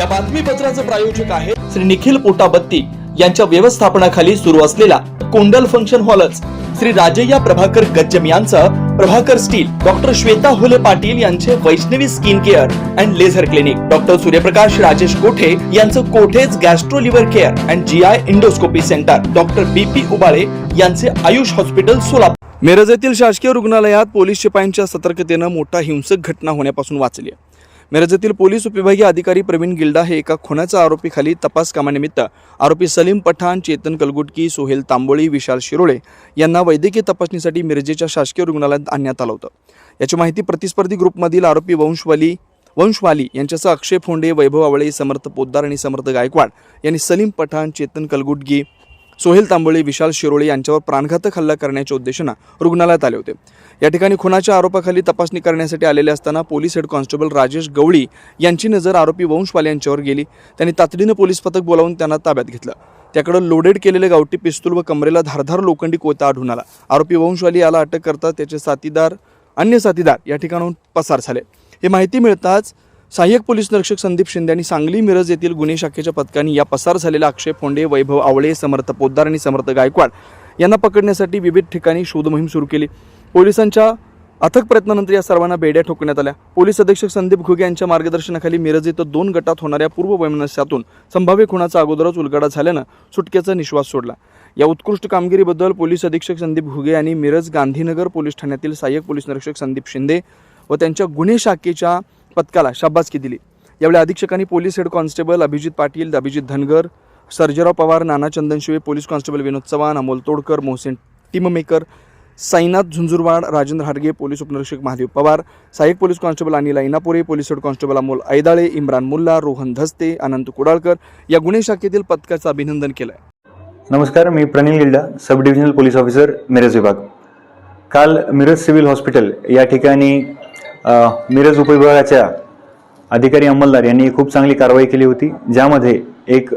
या बातमीपत्राचे प्रायोजक आहे श्री निखिल पोटाबत्ती यांच्या व्यवस्थापनाखाली सुरू असलेला कोंडल फंक्शन हॉलच, श्री राजय्या प्रभाकर गज्जम यांचं प्रभाकर स्टील, डॉक्टर श्वेता होले पाटील यांचे Vaishnavi skin care and laser clinic, doctor Suryaprakash Rajesh Kothe यांचं Kothe's gastro liver care and GI endoscopy centre, doctor BP Ubale यांचे आयुष हॉस्पिटल सोलापूर। मिरज येथील शासकीय रुग्णालयात पोलीस शिपायांच्या सतर्कतेने मोठा हिंसक घटना होण्यापासून वाचली आहे। मिरज येथील पोलीस उपविभागीय अधिकारी प्रवीण गिल्डा हे एका खुनाच्या आरोपीखाली तपास कामानिमित्त आरोपी सलीम पठाण, चेतन कलगुटकी, सोहेल तांबोळी, विशाल शिरोळे यांना वैद्यकीय तपासणीसाठी मिरजेच्या शासकीय रुग्णालयात आणण्यात आलं होतं। याची माहिती प्रतिस्पर्धी ग्रुपमधील आरोपी वंशवाली यांच्यासह अक्षय फोंडे, वैभव आवळे, समर्थ पोद्दार आणि समर्थ गायकवाड यांनी सलीम पठाण, चेतन कलगुटकी, सोहेल तांबोळे, विशाल शिरोळे यांच्यावर प्राणघातक हल्ला करण्याच्या उद्देशाने रुग्णालयात आले होते। या ठिकाणी खुनाच्या आरोपाखाली तपासणी करण्यासाठी आलेले असताना पोलीस हेड कॉन्स्टेबल राजेश गवळी यांची नजर आरोपी वंशवाले यांच्यावर गेली। त्यांनी तातडीने पोलीस पथक बोलावून त्यांना ताब्यात घेतलं। त्याकडे लोडेड केलेले गावठी पिस्तूल व कमरेला धारधार लोखंडी कोयता आढळून आला। आरोपी वंशवाली याला अटक करता त्याचे अन्य साथीदार या ठिकाणाहून पसार झाले। ही माहिती मिळताच सहाय्यक पोलीस निरीक्षक संदीप शिंदे आणि सांगली मिरज येथील गुन्हे शाखेच्या पथकाने या पसार झालेल्या अक्षय फोंडे, वैभव आवळे, समर्थ पोद्दार आणि समर्थ गायकवाड यांना पकडण्यासाठी विविध ठिकाणी शोध मोहीम सुरू केली। पोलिसांच्या अथक प्रयत्नानंतर या सर्वांना बेड्या ठोकण्यात आल्या। पोलीस अधीक्षक संदीप घुगे यांच्या मार्गदर्शनाखाली मिरज इथं 2 गटात होणाऱ्या पूर्व वैमनस्यातून संभाव्य खुनाचा अगोदरच उलगडा झाल्यानं सुटकेचा निश्वास सोडला। या उत्कृष्ट कामगिरीबद्दल पोलीस अधीक्षक संदीप घुगे यांनी मिरज गांधीनगर पोलीस ठाण्यातील सहाय्यक पोलीस निरीक्षक संदीप शिंदे व त्यांच्या गुन्हे शाखेच्या पथकाला शाबासकी दिली। यावेळी अधीक्षकांनी police head constable Abhijit Patil, Abhijit Dhangar, Sarjerao Pawar, Nana Chandanshive, police constable Vinod Chavan, Amol Todkar, Mohsin Timmekar, Sainath Jhunjhurwad, Rajendra Hadge, police उपनिरीक्षक महादेव पवार, सहाय्यक police constable Anil Ainapure, police head constable Amol Aidale, Imran Mulla, Rohan Dhaste, Anant Kudalkar या गुन्हे शाखेतील पथकाचं अभिनंदन केलं। नमस्कार, मी Pravin Gilda, sub divisional police officer Miraj विभाग। काल मिरज सिव्हिल हॉस्पिटल या ठिकाणी मिरज उपविभागाच्या अधिकारी अंमलदार यांनी खूप चांगली कारवाई केली होती, ज्यामध्ये एक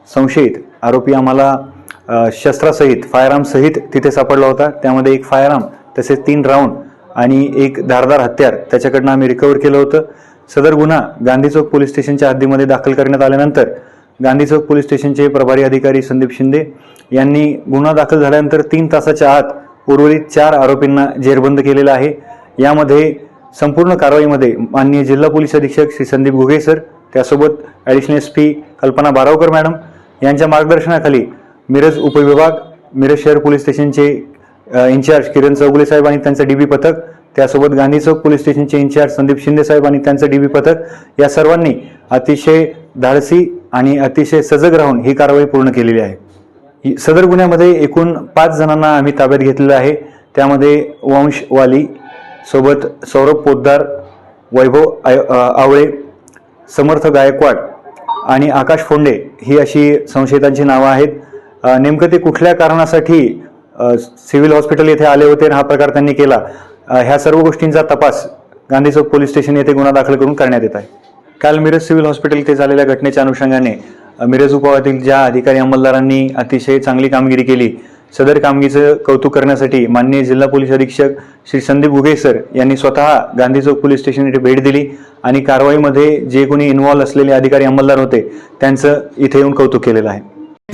संशयित आरोपी आम्हाला शस्त्रासहित फायरआर्म सहित तिथे सापडला होता। त्यामध्ये एक फायरआर्म तसेच 3 राऊंड आणि एक धारदार हत्यार त्याच्याकडनं आम्ही रिकव्हर केलं होतं। सदर गुन्हा गांधी चौक पोलीस स्टेशनच्या हद्दीमध्ये दाखल करण्यात आल्यानंतर गांधी चौक पोलीस स्टेशनचे प्रभारी अधिकारी संदीप शिंदे यांनी गुन्हा दाखल झाल्यानंतर 3 तासाच्या आत उर्वरित 4 आरोपींना जेरबंद केलेलं आहे। यामध्ये संपूर्ण कारवाईमध्ये माननीय जिल्हा पोलीस अधीक्षक श्री संदीप घुगे सर, त्यासोबत ॲडिशनल SP कल्पना बारावकर मॅडम यांच्या मार्गदर्शनाखाली मिरज उपविभाग, मिरज शहर पोलीस स्टेशनचे इंचार्ज किरण चौगुले साहेब आणि त्यांचं DB पथक, त्यासोबत गांधी चौक पोलीस स्टेशनचे इंचार्ज संदीप शिंदे साहेब आणि त्यांचं DB पथक या सर्वांनी अतिशय धाडसी आणि अतिशय सजग राहून ही कारवाई पूर्ण केलेली आहे। सदर गुन्ह्यामध्ये एकूण 5 जणांना आम्ही ताब्यात घेतलेलं आहे। त्यामध्ये वंशवाली सोबत सौरभ पोद्दार, वैभव आवळे, समर्थ गायकवाड आणि आकाश फोंडे ही अशी संशयितांची नावं आहेत। नेमकं ते कुठल्या कारणासाठी सिव्हिल हॉस्पिटल येथे आले होते आणि हा प्रकार त्यांनी केला, ह्या सर्व गोष्टींचा तपास गांधी चौक पोलीस स्टेशन येथे गुन्हा दाखल करून करण्यात येत आहे। काल मिरज सिव्हिल हॉस्पिटल येथे झालेल्या घटनेच्या अनुषंगाने मिरज उपविभागातील ज्या अधिकारी अंमलदारांनी अतिशय चांगली कामगिरी केली, सदर कामगिरीचं कौतुक करण्यासाठी माननीय जिल्हा पोलीस अधीक्षक श्री संदीप घुगे सर यांनी स्वतः गांधी चौक पोलीस स्टेशन येथे भेट दिली आणि कारवाईमध्ये जे कोणी इन्व्हॉल्व असलेले अधिकारी अंमलदार होते त्यांचं इथे येऊन कौतुक केलेलं आहे।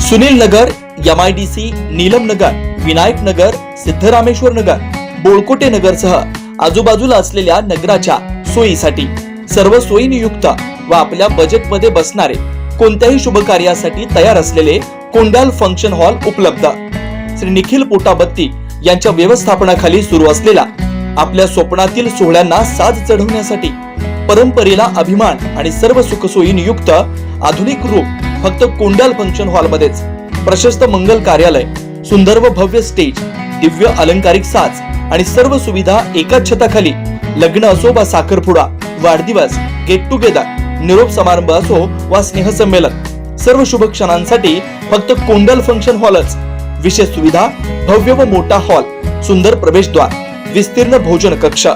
सुनील नगर, MIDC, नीलम नगर, विनायक नगर, सिद्धरामेश्वर नगर, बोळकोटे नगरसह आजूबाजूला असलेल्या नगराच्या सोयीसाठी सर्व सोयीनियुक्त व आपल्या बजेटमध्ये बसणारे कोणत्याही शुभ कार्यासाठी तयार असलेले कोंडाल फंक्शन हॉल उपलब्ध। श्री निखिल पोटाबत्ती यांच्या व्यवस्थापनाखाली सुरू असलेला आपल्या स्वप्नातील सोहळ्यांना साज चढवण्यासाठी परंपरेला अभिमान आणि सर्व सुखसोयी नियुक्त आधुनिक रूप फक्त कोंडाल फंक्शन हॉल मध्येच। प्रशस्त मंगल कार्यालय, सुंदर व भव्य स्टेज, दिव्य अलंकारिक साज आणि सर्व सुविधा एकाच छताखाली। लग्न असो वा साखरपुडा, वाढदिवस, गेट टुगेदर, निरोप समारंभ असो वा स्नेहसंमेलन, सर्व शुभ क्षणांसाठी फक्त कोंडाल फंक्शन हॉलच। विशेष सुविधा, भव्य व मोठा हॉल, सुंदर प्रवेशद्वार, विस्तीर्ण भोजन कक्ष,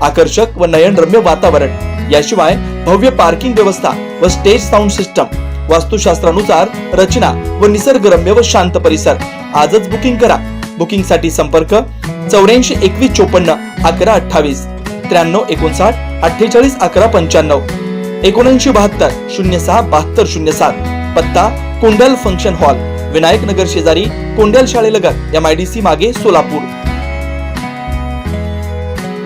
आकर्षक व नयनरम्य वातावरण, याशिवाय भव्य पार्किंग व्यवस्था व स्टेज साऊंड सिस्टम, वास्तुशास्त्रानुसार रचना व निसर्गरम्य व शांत परिसर। आजच बुकिंग करा। बुकिंग साठी संपर्क 84 21 54 11 28 93 59 48 11 95। 7972 पत्ता कोंडल फंक्शन हॉल, विनायक नगर शेजारी, कोंडल शाळेलगत, MIDC मागे, सोलापूर.